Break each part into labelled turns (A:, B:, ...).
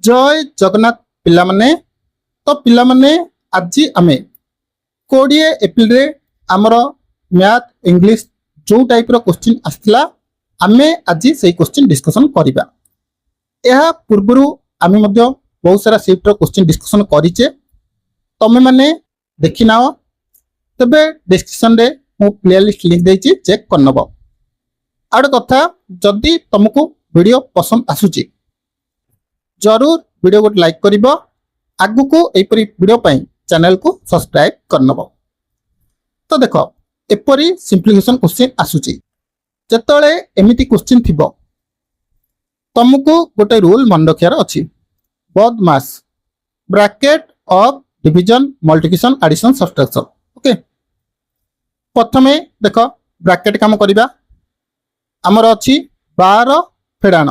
A: जय जगन्नाथ पिला माने तो पिला माने आज आमे 20 एप्रिल रे आमर मैथ इंग्लिश जो टाइप रो क्वेश्चन आसला आमे आज से क्वेश्चन डिस्कशन करिबा। यह पूर्वरु आमे मध्य बहुत सारा सेट रो क्वेश्चन डिस्कशन करिचे तमे माने देखि नाओ तबे डिस्क्रिप्शन रे मो प्लेलिस्ट लिंक देछि चेक करनबो। आड़ कथा जदि तुमको वीडियो पसंद आसुची जरूर वीडियो को लाइक करिबो आगु को एपरी वीडियो पाई चैनल को सब्सक्राइब करनबो। तो देखो एपरी सिंप्लिफिकेशन क्वेश्चन आसुची जतले एमिति क्वेश्चन थिबो तुमको गोटे रूल मन रखियार अछि BODMAS bracket of division multiplication addition subtraction. Okay प्रथमे देखो ब्रैकेट काम करिबा आमर अछि 12 फेडाण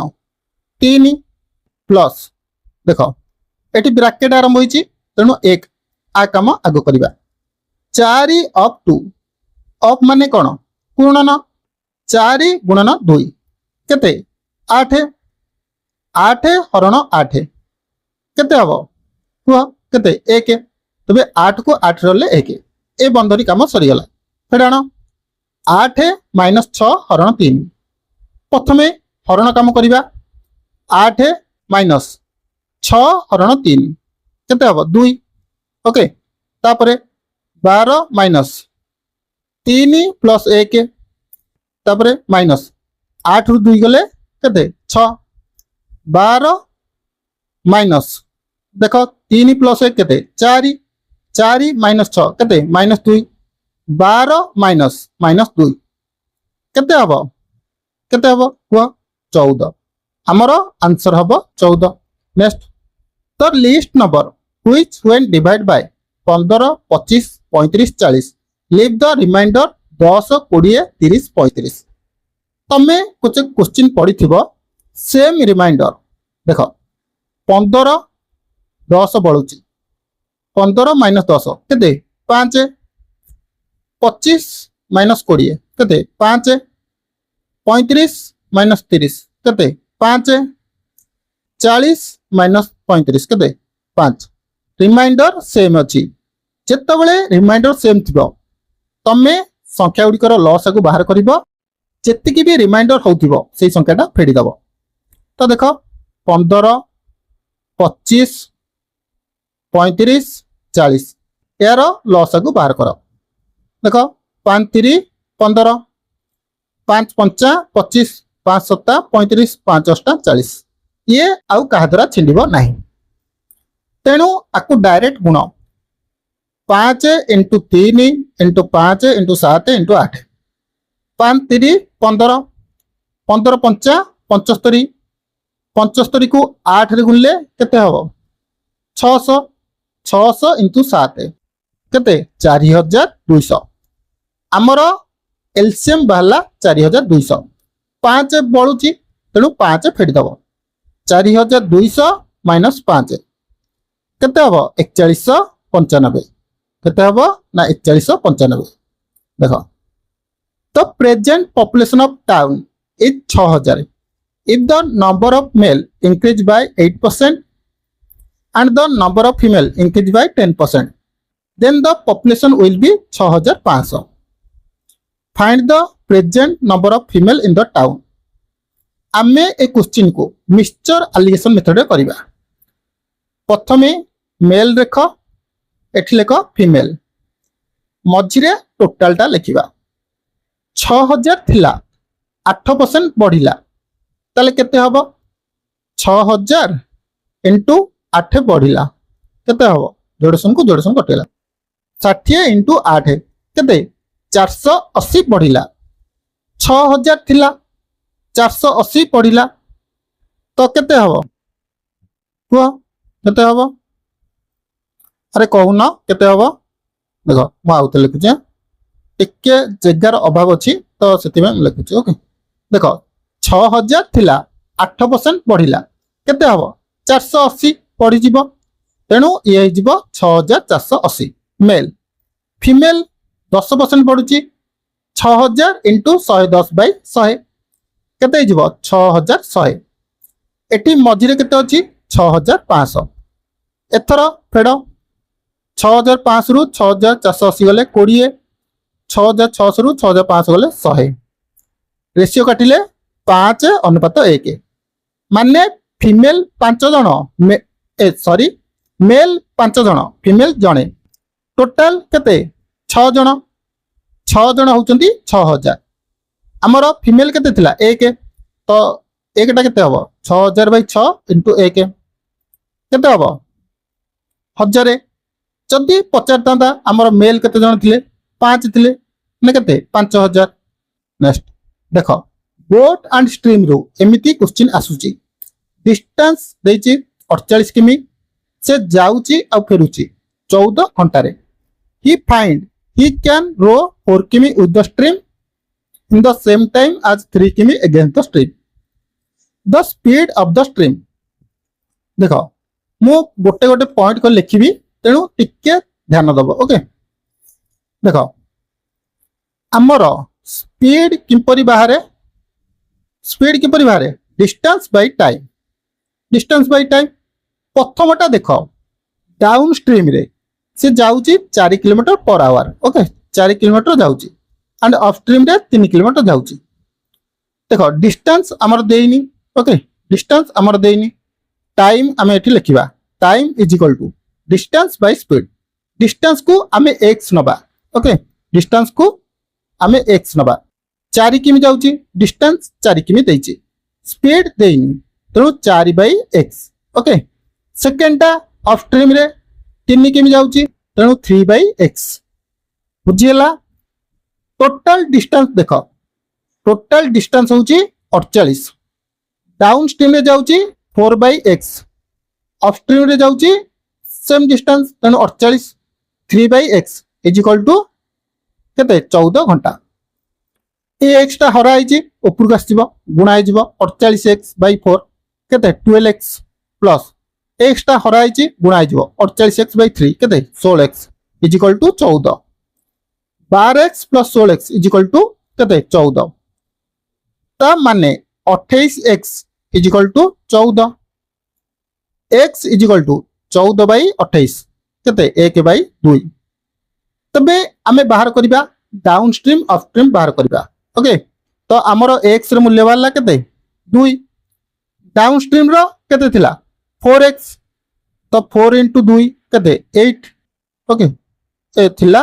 A: 3 प्लस देखो एटी ब्रैकेट आरंभ होईची तेणु 1 आ काम आगो करिबा 4 अप 2 अप माने कोन गुणन 4 गुणन 2 केते 8 8 हरण 8 केते हबो कुह केते 1 तबे 8 को 8 रले 1 ए बंधरी काम सरी गला फेडाण 8 - 6 हरण 3 प्रथमे हरण काम करिबा 8 - 6 हरण 3 केते हबो 2 ओके तापरे 12 - 3 प्लस 1 तापरे माइनस 8 रु 2 गले केते 6 12 माइनस देखो 3 प्लस 1 केते 4 4 - 6 केते -2 12 माइनस -2 केते हबो केते हबो कुह 14 हमरो आंसर हबो 14। नेक्स्ट तो list number which when divide by 15 25 35 40 leave the remainder 10 20 30 35 तमे कुछ क्वेश्चन पढ़ी थिबो सेम रिमाइंडर देखो 15 10 बळुची 15 - 10 केते 5 25 - 20 केते 5 35 - 30 केते 5 40 - 35 केते 5 रिमाइंडर सेम अछि जेतबेले रिमाइंडर सेम थिबो तमे संख्या गुड़िकर लॉस को बाहर करिवो जेतिकी भी रिमाइंडर होउथिबो सेही संख्याटा फेडी दबो। तो देखो 15 25 35 40 यार लॉस को बाहर करो देखो 5 3 15 5 5 25 5 7 35 5 8 40 ये आउ कहा द्वारा छिंडिबो नहीं तेणु आकु डायरेक्ट गुण 5 × 3 × 5 × 7 × 8 5 3 15 15 5 75 75 को 8 रे गुणले केते हबो 600 600 × 7 केते 4200 हमरो एलसीएम बहला 4200 5 बळुची तेणु 5 फेडी दबो 4200 - 5 केते हबो 4195 केते हबो ना 4195 देखो तो present population of town is 6000 if the number of male increase by 8% and the number of female increase by 10% then the population will be 6500 find the present number of female in the town। आमे ए question को mixture allegation method रे करिबा प्रथमे mail रेख एठी लेख female मझिरे total टा लिखिबा 6000 थिला 8% बढ़िला ताले केते हबो 6000 * 8 बढ़िला केते हबो जोड़सन को जोड़सन कटेला 60 * 8 केते 480 बढ़िला 6000 थिला 480 बढ़िला तो केते हबो कुह केते हबो अरे कहून केते हबो देखो मु आउते लिखुचे टिके जगार अभाव अछि तो सेति में लिखुचे। ओके देखो 6000 थिला 8% बढ़िला केते हबो 480 बढ़ी जिवो तेणु ये जिवो 6480 मेल फीमेल 10% बढ़ुची 6000 × 110/100 केते जिवो 6100 एटी मझिरे केते अछि 6500 एथर फेड 6500 रु 6480 गले 20 6600 रु 6500 गले 100 रेशियो काटिले 5:1 माने फीमेल 5 जन सॉरी मेल 5 जन फीमेल जने टोटाल केते 6 जन होचंती 6000 आमर फीमेल केते थिला 1 तो 1 टा केते हबो 6000/6 * 1 केते हबो 1000 जदि पचारता आमर मेल केते जन थिले 5 थिले ने केते 5000 नेक्स्ट देखो बोट एंड स्ट्रीम रो एमिति क्वेश्चन आसुची डिस्टेंस देछि 48 किमी से जाउची आ फेरुची 14 घंटा रे he find he can row 4 किमी with the stream in the same time as 3 किमी against the stream the speed of the stream देखो मु गोटे गोटे पॉइंट को लिखिबी तेणु टिके ध्यान दबो ओके देखो आमर स्पीड किपरि बाहरे डिस्टेंस बाय टाइम प्रथमटा देखो डाउन स्ट्रीम रे से जाउची 4 kilometre per hour okay 4 kilometre जाउची एंड अप स्ट्रीम रे 3 किलोमीटर जाउची देखो डिस्टेंस हमर देइनी ओके डिस्टेंस हमर देइनी टाइम हमें एठी लिखिबा time is equal to distance by speed distance को हमें x नबा ओके डिस्टेंस को हमें x नबा 4 किमी जाउची डिस्टेंस 4 किमी देइची स्पीड देइनी तेणु 4/x ओके सेकेंडटा अप स्ट्रीम रे 3 किमी जाउची तेणु 3/x बुझियला टोटल डिस्टेंस देखो टोटल डिस्टेंस होची 48 डाउन स्ट्रीम रे जाउची 4/x अप स्ट्रीम रे जाउची सेम डिस्टेंस तेणु 48 3/x इज इक्वल टू केते 14 घंटा ए x टा हरा आइची ऊपर को आसीबो गुणा आइजिबो 48x/4 केते 12x प्लस x टा हरा आइची गुणा आइजिबो 48x/3 केते 16x is equal to 14 12x + 16x is equal to केते 14 ता माने 28x is equal to 14 x is equal to 14/28 केते 1/2 तबे आमे बाहर करिबा डाउन स्ट्रीम अप स्ट्रीम बाहर करिबा ओके तो आमर x रे मूल्य वाला केते 2 डाउन स्ट्रीम रो केते थिला 4x तो 4 * 2 केते 8 ओके ए थिला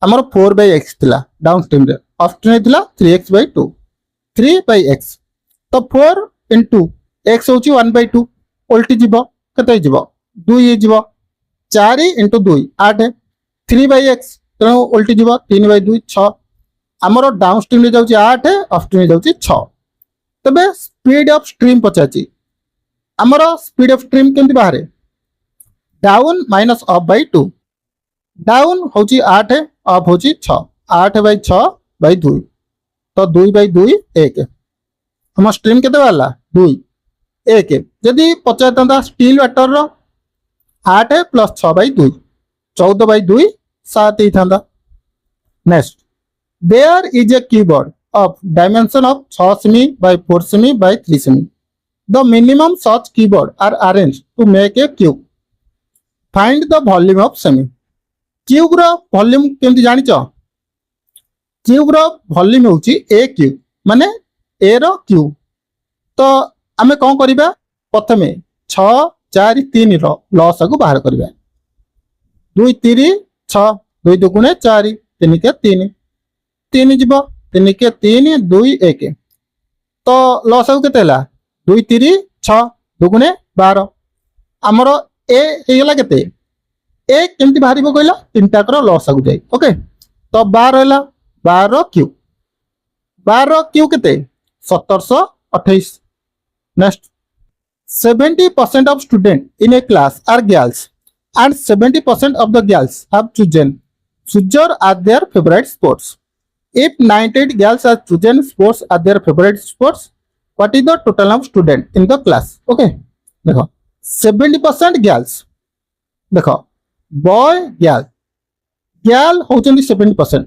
A: आमर 4/x थिला डाउन स्ट्रीम रे अप स्ट्रीम थिला 3x/2 3/x तो 4 * x होची 1/2 उल्टी जीवो केते जीवो 2 जीवो 4 * 2 8 3/x तेणु उल्टी जीवो 3/2 6 आमर डाउन स्ट्रीम रे जाउची 8 अप स्ट्रीम रे जाउची 6 तबे स्पीड ऑफ स्ट्रीम पचाची आमर स्पीड ऑफ स्ट्रीम केमति बाहरे down minus up by 2 down होची 8 अप होची 6 8/6/2 तो 2/2 1 हम स्ट्रीम केते वाला 2 1 जदी पचाता स्टील वाटर रो 8 + 6/2 14/2 7 ही था next there is a keyboard of dimension of 6 semi by 4 semi by 3 semi the minimum such keyboard are arranged to make a cube find the volume of semi cube रो volume केमति जानिचो cube रो volume होची a cube माने a रो cube तो आमे कोन करिबा प्रथमे 6 4 3 रो लॉस को बाहर करिबा 2 3 6 2 2 4 3 के 3 3 जीवो 3 के 3 2 1 तो लॉस आउ केते हला 2 3 6 2 12 हमर ए हेला केते ए केमति बाहरिबो कहला तीनटा कर लॉस आउ जाय ओके तो 12 हला 12 क्यू केते 1728 next 70% of students in a class are girls and 70% of the girls have chosen soccer as their favorite sports. If 98 girls have chosen sports as their favorite sports, what is the total of students in the class? Okay, देखो 70% girls, देखो boy girl होचंदी 70%.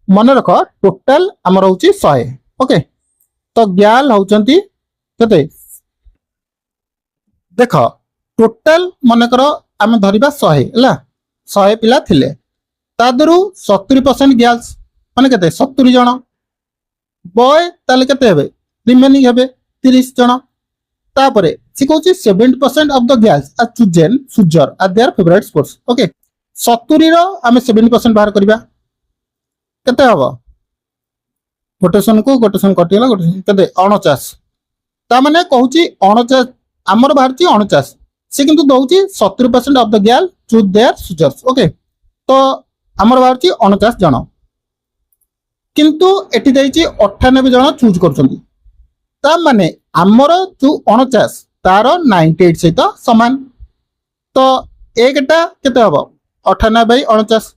A: मन रख total हमर होची 100. Okay तो girl होचंदी केते देखो total मनकर आम धरिबा 100 हैला 100 पिला थिले तादरु 70% गर्ल्स माने केते 70 जण बॉय ताले केते हेबे रिमेनिंग हेबे 30 जण तापरे से कहूची 70% of the girls are chosen soccer are their favourite sports okay 70 रो आमे 70% बाहर करबा केते हबो गोटेसन कटिला गोटेसन केते 49 ता माने कहूची 49 हमर बाहरची 49 से किंतु दउची 70% of the girl choose their soccers okay तो हमर बाहरची 49 जण किंतु एठी दैची 98 जण चूज करछंती ता माने हमर जो 49 तार 98 सहित समान तो एकटा केते हबो 98 बाई 49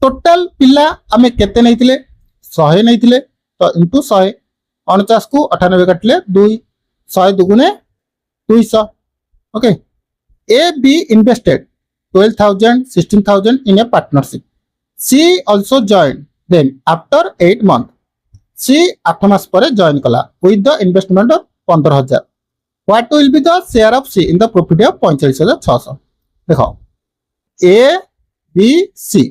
A: टोटल पिला आमे केते नैतिले 100 नैतिले तो इनटू 100 49 को 98 काटले 2 100 दुगुने 200 okay A be invested 12,000 16,000 in a partnership she also joined them after 8 months she 8 मास पर जॉइन कला with the investment of 15,000 what will be the share of C in the profit of 45,600 देखो A B C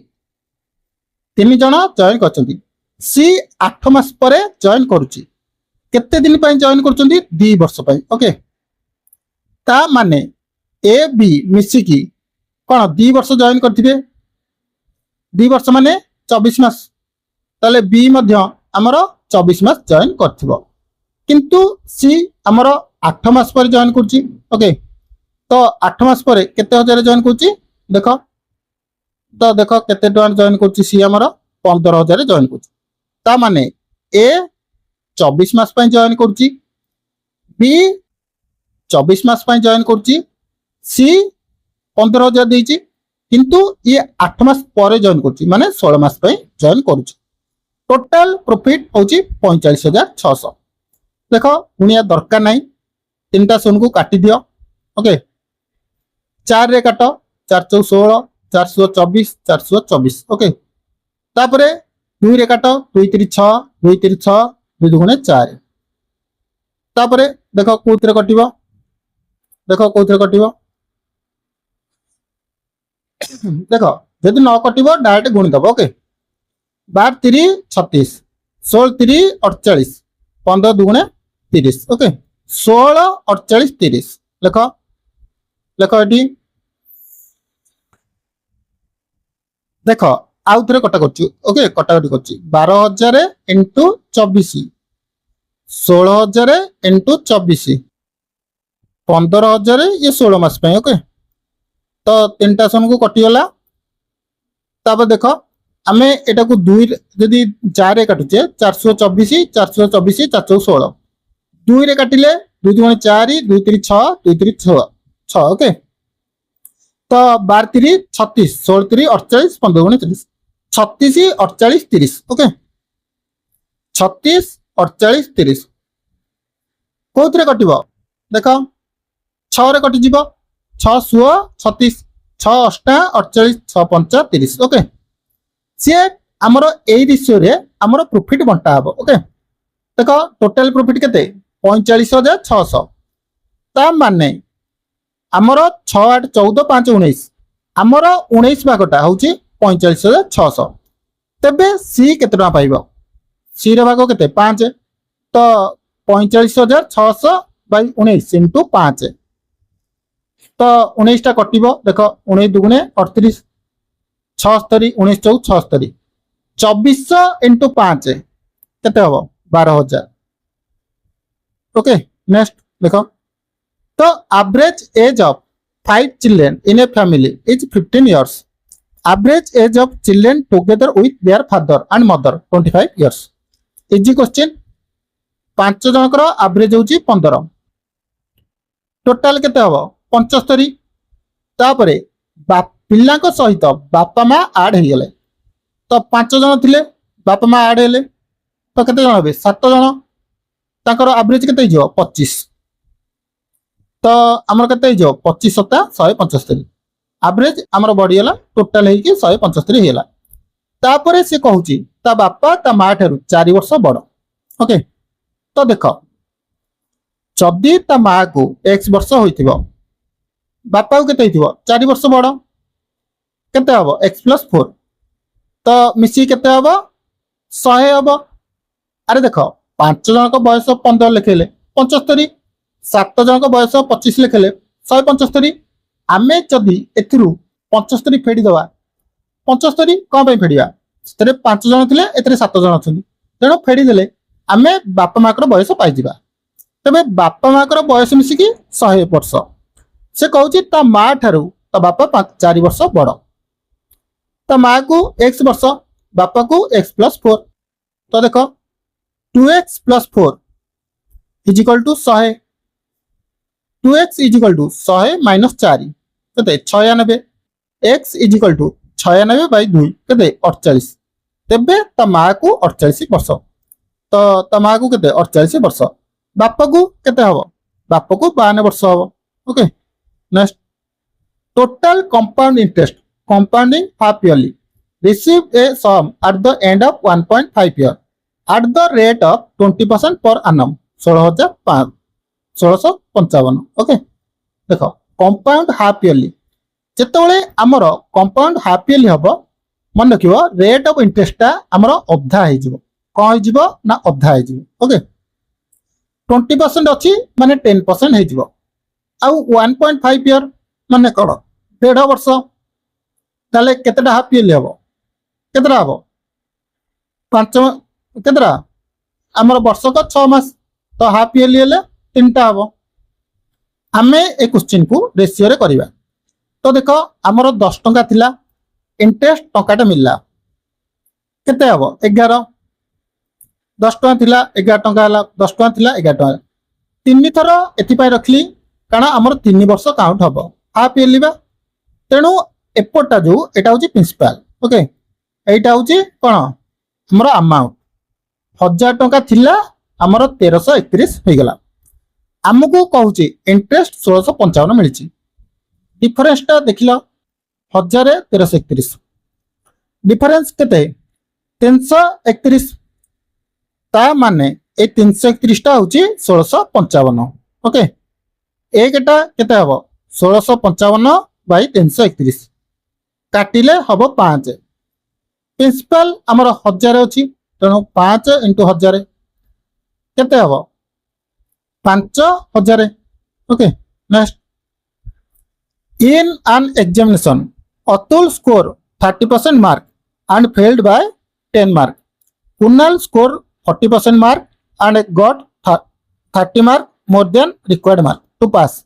A: तीन जण join करछंती सी 8 मास पर join करूची केते दिन पय जॉइन करछंती 2 वर्ष पय ओके ता माने ए बी मिसी की कोन 2 वर्ष जॉइन करथिबे 2 वर्ष माने 24 मास ताले बी मध्य हमरो 24 मास जॉइन करथिबो किंतु सी हमरो 8 मास पर जॉइन करची ओके तो 8 मास पर केते हजार जॉइन करची देखो तो देखो केते टन जॉइन करची सी हमरो 15,000 जॉइन करची ता माने ए 24 मास पय जॉइन करची बी 24 मास पय जॉइन करची सी 15,000 देची किंतु ये 8 मास पर जॉइन करची माने 16 मास पय जॉइन करूची टोटल प्रॉफिट होची 45,600 देखो पुनिया दरकार नाही तीनटा सोन को काटी दियो ओके 4 रे काटो 4 16 424 424 ओके तापरे 2 रे काटो 2 3 6 2 3 6 2 दुगुणे 4 तापरे देखो कोथरे कटिबो देखो कोथरे कटिबो देखो यदि न कटिबो डायरेक्ट गुणी दबो ओके 12 3 36 16 3 48 15 दुगुणे 30 ओके 16 48 30 देखो देखो एटी देखो आउ थरे कटा करछु ओके कटाकटी करछि 12,000 इनटू 24 16,000 इनटू 24 15,000 ये 16 मास पे ओके तो तीनटा सन को कटि गला तापर देखो आमे एटा को 2 जदी 4 रे काटुचे 424 424 416 2 रे काटिले 2 गुणे 4 2 3 6 2 3 6 6 ओके तो 12 3 36 16 3 48 15 गुणे 30 36 48 30 ओके 36 48 30 कोथरे कटिबो देखो 6 रे कटि जिवो 6 16 36 6 8 48 6 5 30 ओके सी हमरो ए रेशियो रे हमरो प्रॉफिट बंटा हबो ओके देखो टोटल प्रॉफिट केते 45,600 ता माने हमरो 6 8 14 5 19 हमरो 19 भागटा होची 45,600 तबे सी केते टका पाइबो सी रे भाग केते 5 तो 45,600 बाय 19 इनटू 5 तो 19 टा कटिबो देखो 19 दुगुणे 38 76 19 14 76 2400 इनटू 5 केते हबो 12,000 ओके नेक्स्ट देखो तो average age of 5 children in a family is 15 years average age of children together with their father and mother 25 years easy question 5 जनकर एवरेज होची 15 टोटल केते हबो 75 तापरे पिला सहित बापा माँ आड हो गले तो 5 जन थिले बापा माँ आड हेले तो केते जन हेबे 7 जन ताकर एवरेज केते हिजो 25 तो हमर केते हिजो 25 7 175 एवरेज हमर बॉडी हला टोटल हे कि 175 हेला तापरे से कहूची ता बापा ता माँ ठारू 4 वर्ष बड़ ओके तो देखो जदि ता माँ को x वर्ष होइथिबो बापा को केते 4 वर्ष बड़ केते हबो x + 4 तो मिसी केते हबो 100 हबो। अरे देखो 5 जन को बयस 15 लिखेले 75, 7 जन को बयस 25 लिखेले 175। आमे जदि एथिरु 75 फेडी दवा 75 कौन पे फेडिया से 5 जन थिले एतरे 7 जन अछन तेणु फेडी देले आमे बापा माकर बयस पाई जिबा। तबे बापा माकर बयस मिसी की 100 वर्ष से कहूची ता मा ठारू ता बापा 4 वर्ष बड़ ता माँ को x वर्ष बापा को x + 4 तो देखो 2x + 4 is equal to 100 2x is equal to 100 - 4 केते 96 x इज इक्वल टू 96/2 केते 48 तेबे ता माँ को 48 वर्ष तो ता माँ को केते 48 वर्ष बापा को केते हबो बापा को 52 वर्ष हबो। Okay next total compound interest compounding half yearly received a sum at the end of 1.5 year at the rate of 20% per annum 16,555। Okay देखो कंपाउंड हाफ इयरली जेतबेले हमर कंपाउंड हाफ इयरली हबो मन रखिबो रेट ऑफ इंटरेस्ट ता हमर अधा हे जिवो कोन हे जिवो ना अधा हे जिवो। ओके 20% अछि माने 10% हे जिवो आ 1.5 इयर माने कोन 1.5 वर्ष ताले केतेटा हाफ इयरली हबो केतेटा हबो 5 केतेटा हमर वर्ष को 6 मास तो हाफ इयरली हेले 3टा हबो। आमे ए क्वेश्चन को रेशियो रे करिवा तो देखो हमर 10 टंका थिला इंटरेस्ट टंकाटा मिलला केते हबो 11 10 टंका थिला 11 टंका हला 10 टंका थिला 11 टंका तीन थर एथि पय रखली कारण हमर 3 वर्ष काउंट हबो हाफ इयरली बा तेनु एपटा जो एटा होची प्रिंसिपल। ओके एटा होची कोन हमर अमाउंट 1000 टंका थिला हमर 1331 होई गेला हमकु कहूची इंटरेस्ट 1655 मिलची डिफरेंस ता देखिलो 1000 1331 डिफरेंस केते 331 ता माने ए 331 ता होची 1655। ओके एकटा केते हबो 1655/331 काटिले हबो 5 प्रिंसिपल हमर 1000 अछि तेणु 5 × 1000 केते हबो 5000। Okay next in an examination Atul score 30% mark and failed by 10 mark Kunal score 40% mark and got 30 mark more than required mark to pass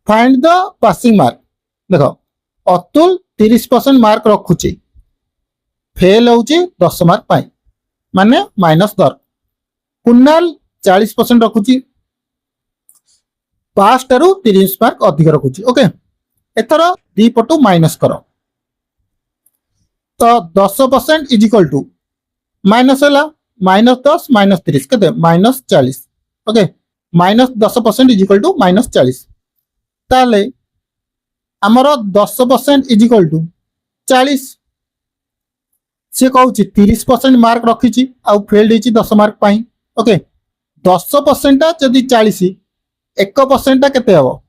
A: find the passing mark। देखो अतुल 30% मार्क रखुची फेल होची 10 मार्क पाई माने -10 कुणाल 40% रखुची पास टारू 30 mark अधिक रखुची। Okay एथर दी पटू minus करो तो 10% is equal to minus हला -10 -30 केते -40। Okay -10% is equal to -40 ताले हमर 10% इज इक्वल टू 40 से कहूची 30% मार्क रखिची आ फेल्ड हिची 10 मार्क पाई। ओके 10% ता जदी 40 1% ता केते हबो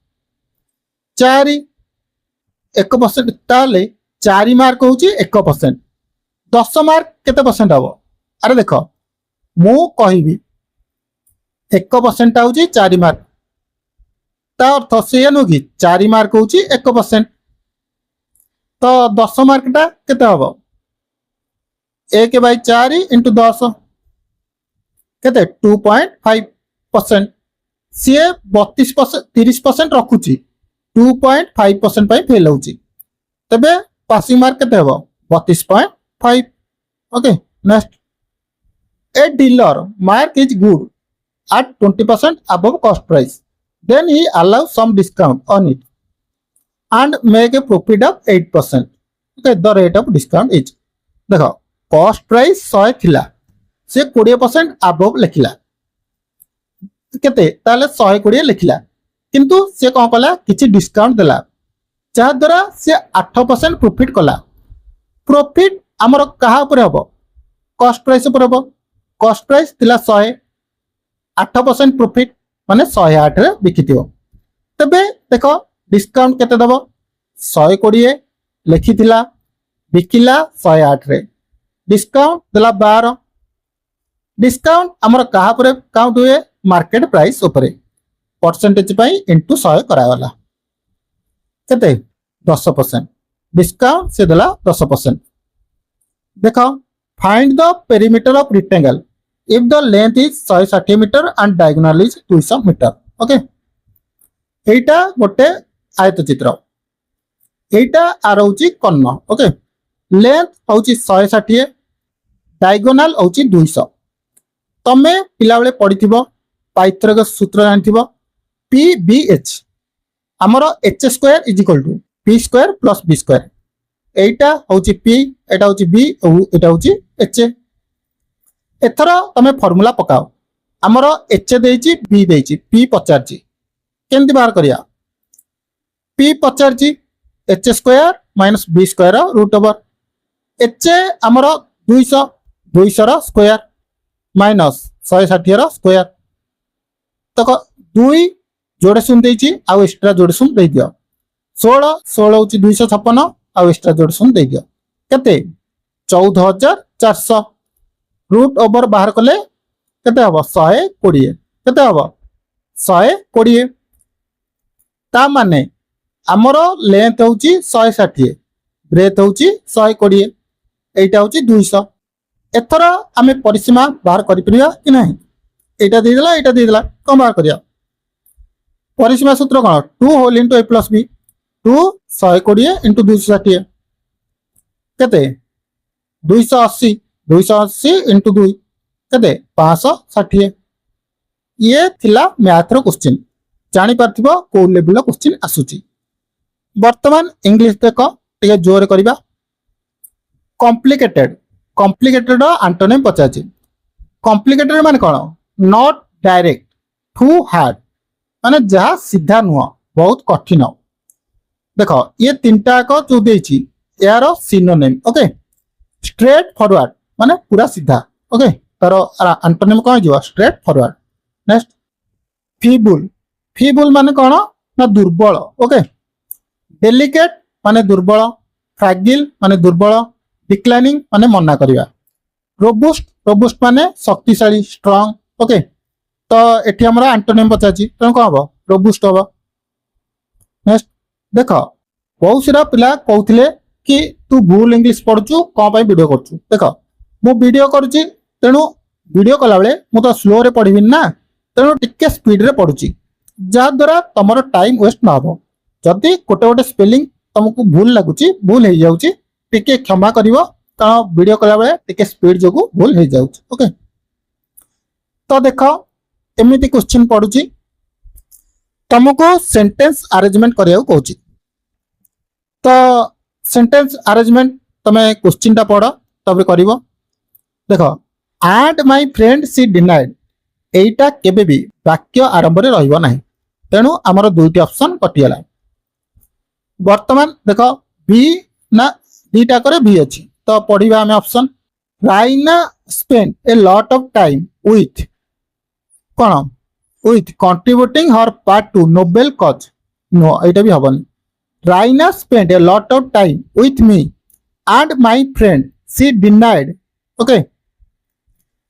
A: 4 1% ताले 4 मार्क होची 1% 10 मार्क केते परसेंट हबो। अरे देखो मु कहिबी 1% ता होची 4 मार्क ता अर्थ से नुकी 4 मार्क होची 1% तो 10 मार्क टा केते हबो 1/4 × 10 केते 2.5% सी 32% 30% रखुची 2.5% पाई फेल होची तबे पासिंग मार्क केते हबो 32.5। Okay next a dealer mark is good at 20% above cost price then he allows some discount on it and make a profit of 8%। okay the rate of discount is देखो cost price 100 थिला से 20% above लिखिला केते ताले 120 लिखिला किंतु से कोन कला किछि discount देला जा द्वारा से 8% प्रॉफिट कला प्रॉफिट हमर कहा ऊपर हबो कॉस्ट प्राइस ऊपर हबो कॉस्ट प्राइस थिला 100 8% प्रॉफिट माने 108 रे बिकितियो तबे देखो डिस्काउंट केते दबो 120 लिखिथिला बिकिला 108 रे डिस्काउंट देला 12 डिस्काउंट हमर कहा पर काउंट हुए मार्केट प्राइस ऊपर परसेंटेज पाई इनटू 100 करागला केते 10% डिस्काउंट से देला 10%। देखो find the perimeter of rectangle if the length is 160 metre and diagonal is 200 metre. Okay एटा गोटे आयत चित्र एटा आर होची कर्ण। ओके लेंथ होची 160 डायगोनल होची 200 तमे पिला बेले पढिथिबो पाइथागोरस सूत्र जानथिबो पी बी एच हमर H square is equal to P square plus B square एटा होची पी एटा होची बी एटा होची एच एथर तमे फार्मूला पकाओ हमर एच देइची बी देइची पी पचारची केमति बाहर करिया पी पचारची H square minus B square root over H हमर 200 200 रो स्क्वायर माइनस 160 रो स्क्वायर तक 2 जोड़े शून्य देइची आ एक्स्ट्रा जोड़े शून्य दे दियो 16 16 होची 256 आ एक्स्ट्रा जोड़े शून्य दे दियो केते 14400 रूट ओवर बाहर कले केते हबो 120 केते हबो 120 ता माने हमरो लेंथ होची 160 ब्रेथ होची 120 एटा होची 200 एथर आमे परिसीमा बाहर करि परिया कि नहीं एटा दे देला कम बाहर करिया परिसीमा सूत्र कोन 2 whole into a plus b 2 120 into 260 केते 280 280 इनटू 2 केते 560 ये थिला मैथ रो क्वेश्चन जानि पारथिबो को लेवल क्वेश्चन आसुची। वर्तमान इंग्लिश देखो टिके जोर करिबा कॉम्प्लिकेटेड एंटोनिम पचाची कॉम्प्लिकेटेड माने कोन नॉट डायरेक्ट टू हार्ड माने जहा सीधा नुह बहुत कठिन देखो ये तीनटा को जो देछि यार सिनोनिम। ओके स्ट्रेट फॉरवर्ड माने पूरा सीधा। ओके तार एंटोनिम कोन जिवो स्ट्रेट फॉरवर्ड। नेक्स्ट फीबल माने कोन ना दुर्बल। ओके डेलिकेट माने दुर्बल फ्रैगिल माने दुर्बल डिक्लाइनिंग माने मना करिया रोबुस्ट माने शक्तिशाली स्ट्रांग। ओके तो एठी हमरा एंटोनिम पचाची त को हबो रोबुस्ट हबो। नेक्स्ट देखो बहुत सारा पिला कहउथिले कि तू भूल इंग्लिश पढछु को पई वीडियो करछु देखो मु वीडियो करछि तेनु वीडियो कला बेले मु तो स्लो रे पढिबिन ना तेनु टिके स्पीड रे पढुछि जा द्वारा तमरो टाइम वेस्ट ना हो जदी कोटे कोटे स्पेलिंग तुमको भूल लागुछि भूल हे जाउछि टिके क्षमा करिवो कारण वीडियो कला बेले टिके स्पीड जोगु भूल हे जाउछि। ओके तो देखो एमिति क्वेश्चन पढुछि तुमको सेंटेंस अरेंजमेंट करिया कहउछि तो सेंटेंस अरेंजमेंट तमे क्वेश्चन ता पढ तबे करिवो। देखो and my friend she denied एटा केबे भी वाक्य आरंभ रे रहइबो नाही तेनु हमर दुईटी ऑप्शन कटियला। वर्तमान देखो बी ना दीटा करे बी अछि तो पढिबा हम option Raina spend a lot of time with कोन with contributing her part to noble cause no एटा भी हबन Raina spend a lot of time with me and my friend she denied. Okay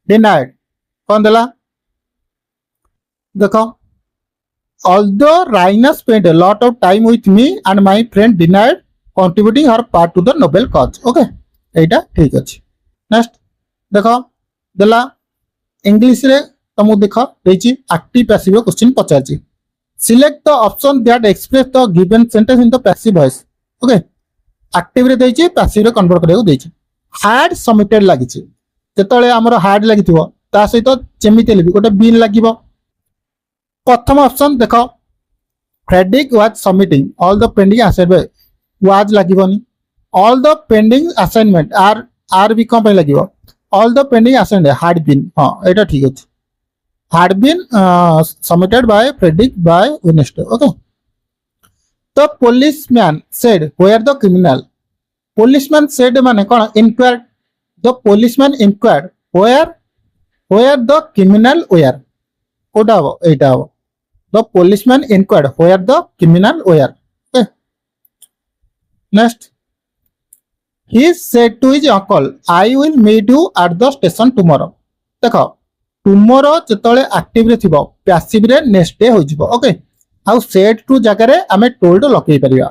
A: denied कोन देला देखो although Raina spent a lot of time with me and my friend denied contributing her part to the Nobel cause। okay एटा ठीक अछि। Next देखो देला English रे तुम देखो देछि एक्टिव पैसिव क्वेश्चन पचाछि select the option that express the given sentence in the passive voice. Okay active रे देछि पैसिव रे कन्वर्ट करियो देछि हार्ड सबमिटेड लागिछि जेतले हमर हार्ड लागिथिबो ता सहित जेमिति लेबी गोटे बिन लागिबो। प्रथम ऑप्शन देखो Frederick was submitting all the pending assignment was लागिबोनी all the pending assignment are भी कम पे लागिबो all the pending assignment had been हां एटा ठीक अछि had been submitted by Frederick by Wednesday. Okay the policeman said where the criminal policeman said माने कोन inquired the policeman inquired where the criminal were कोडा एटा द policeman inquired where the criminal were next he said to his uncle I will meet you at the station tomorrow देख tomorrow जिते active रे थिबो passive रे next day हो जिवो ओके आउ सेड टू जगह रे आमे टोल्ड लगे परिया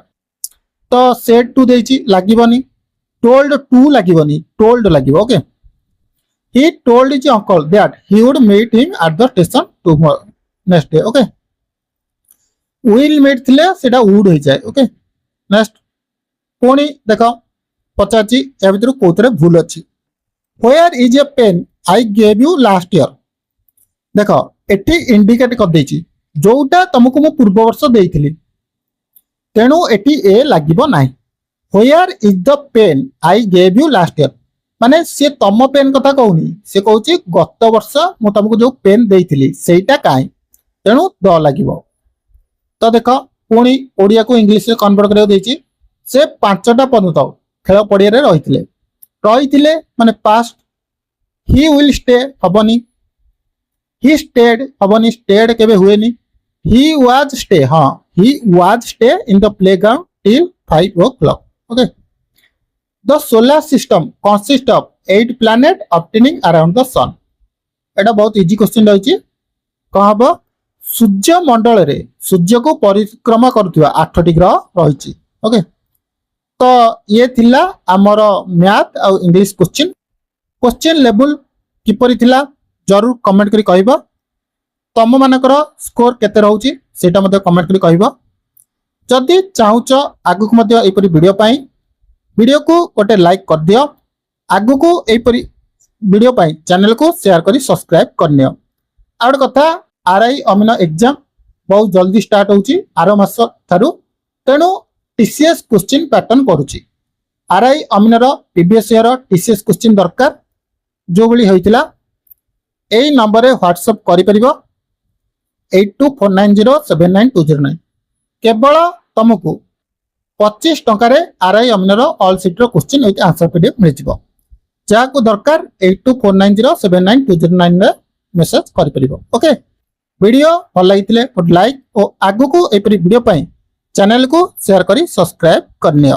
A: तो सेड टू देछि लागिबोनी टोल्ड टू लागिबोनी टोल्ड लागिबो okay he told his uncle that he would meet him at the station tomorrow next day okay will meet थिले सेटा would हो जाए ओके नेक्स्ट पुणी देखो पचाची या भितर कोतरे भूल अछि where is a pen I gave you last year देखो एठी इंडिकेट कर देछि जोटा तुमको मु पूर्व वर्ष देइथिली तेनु एठी ए लागिबो नाही where is the pen I gave you last year माने से तम पेन कथा कहूनी से कहूची गत वर्ष मु तुमको जो पेन देइथिली सेटा काई तेनु द लागिबो तो देख पुणी ओडिया को इंग्लिश रे कन्वर्ट करियो देछि से पांचटा पनुत खेल पड़िया रे रहिथिले माने पास्ट ही विल स्टे हबनी ही स्टेड हबनी स्टेड केबे हुएनी ही वाज स्टे हां he was stay in the playground till 5 o'clock okay The solar system consists of 8 planets orbiting around the sun. एटा बहुत इजी क्वेश्चन रहछि कहब सूर्य मंडल रे सूर्य को परिक्रमा करथुवा 8टी ग्रह रहिछि ओके तो ये थिला हमर मैथ और इंग्लिश क्वेश्चन लेवल किपरि थिला जरूर कमेंट करी कहबो तम मानकर स्कोर केते रहउछि सेटा मध्ये कमेंट करी कहबो जदि चाहुच आगु को मध्ये एपरि वीडियो को गोटे लाइक कर दियो आगु को एपरि वीडियो पाई चैनल को शेयर करी सब्सक्राइब करनियो आउट कथा आरआई अमीन एग्जाम बहुत जल्दी स्टार्ट होउची आरो मास थारु तेनु टीसीएस क्वेश्चन पैटर्न करूची आरआई अमीन रो प्रीवियस ईयर टीसीएस क्वेश्चन दरकार जो भली होइतिला एई नंबर रे व्हाट्सएप करि परिबो 8249079209 केवल तुमको 25 टंका रे आरआई अमीनर ऑल सीट रो क्वेश्चन विथ आंसर पीडीएफ मिल जिवो जाको दरकार 8249079209 रे मेसेज करि परिबो ओके वीडियो भल लागितले लाइक और आगु को एपरि वीडियो पाई चैनल को शेयर करी सब्सक्राइब करनियो।